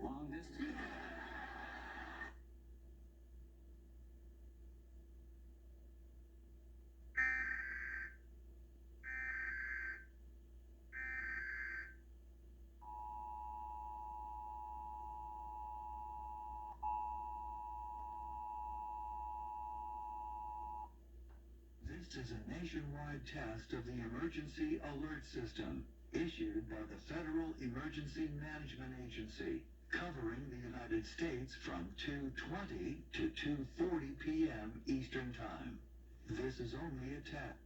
long distance. This is a nationwide test of the Emergency Alert System, issued by the Federal Emergency Management Agency, covering the United States from 2:20 to 2:40 p.m. Eastern Time. This is only a test.